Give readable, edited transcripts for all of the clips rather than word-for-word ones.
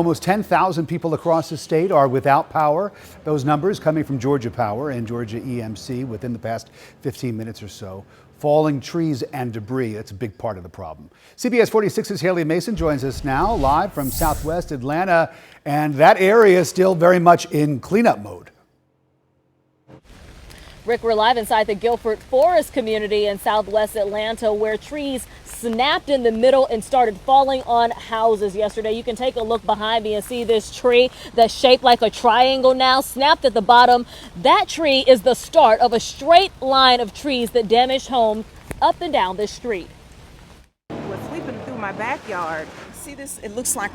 Almost 10,000 people across the state are without power. Those numbers coming from Georgia Power and Georgia EMC within the past 15 minutes or so. Falling trees and debris, that's a big part of the problem. CBS 46's HAYLEY Mason joins us now live from Southwest Atlanta, and that area is still very much in cleanup mode. Rick, we're live inside the Guilford Forest community in Southwest Atlanta, where trees snapped in the middle and started falling on houses yesterday. You can take a look behind me and see this tree that's shaped like a triangle now, snapped at the bottom. That tree is the start of a straight line of trees that damaged homes up and down this street. We're sweeping through my backyard. See this? It looks like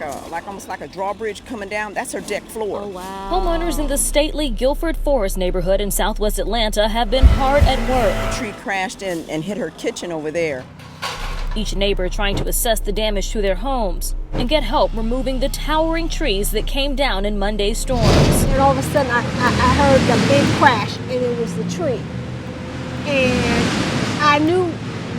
almost like a drawbridge coming down. That's her deck floor. Oh, wow. Homeowners in the stately Guilford Forest neighborhood in Southwest Atlanta have been hard at work. The tree crashed in and hit her kitchen over there. Each neighbor trying to assess the damage to their homes and get help removing the towering trees that came down in Monday's storms. And all of a sudden I heard the big crash, and it was the tree. And I knew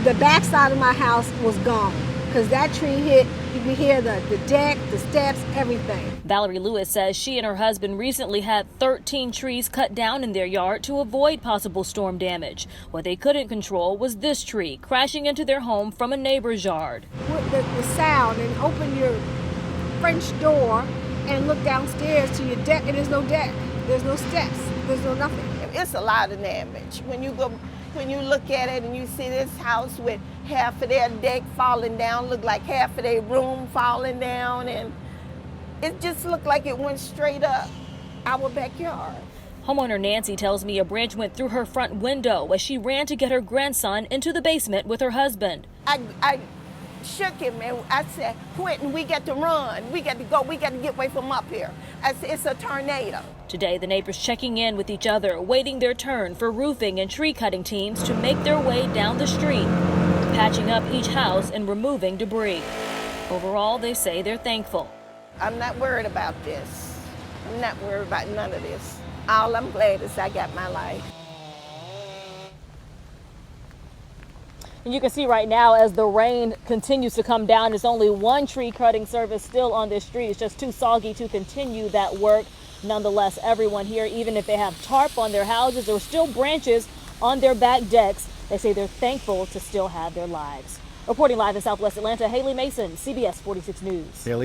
the backside of my house was gone because that tree hit. You could hear the deck, the steps, everything. Valerie Lewis says she and her husband recently had 13 trees cut down in their yard to avoid possible storm damage. What they couldn't control was this tree crashing into their home from a neighbor's yard. With the sound, and open your French door and look downstairs to your deck, and there's no deck, there's no steps, there's no nothing. It's a lot of damage. When you look at it and you see this house with half of their deck falling down, look like half of their room falling down, and it just looked like it went straight up our backyard. Homeowner Nancy tells me a branch went through her front window as she ran to get her grandson into the basement with her husband. I shook him and I said, Quentin, we got to run. We got to go. We got to get away from up here. I said, it's a tornado. Today, the neighbors checking in with each other, waiting their turn for roofing and tree cutting teams to make their way down the street, patching up each house and removing debris. Overall, they say they're thankful. I'm not worried about this. I'm not worried about none of this. All I'm glad is I got my life. And you can see right now as the rain continues to come down, there's only one tree cutting service still on this street. It's just too soggy to continue that work. Nonetheless, everyone here, even if they have tarp on their houses or still branches on their back decks, they say they're thankful to still have their lives. Reporting live in Southwest Atlanta, HAYLEY Mason, CBS 46 News.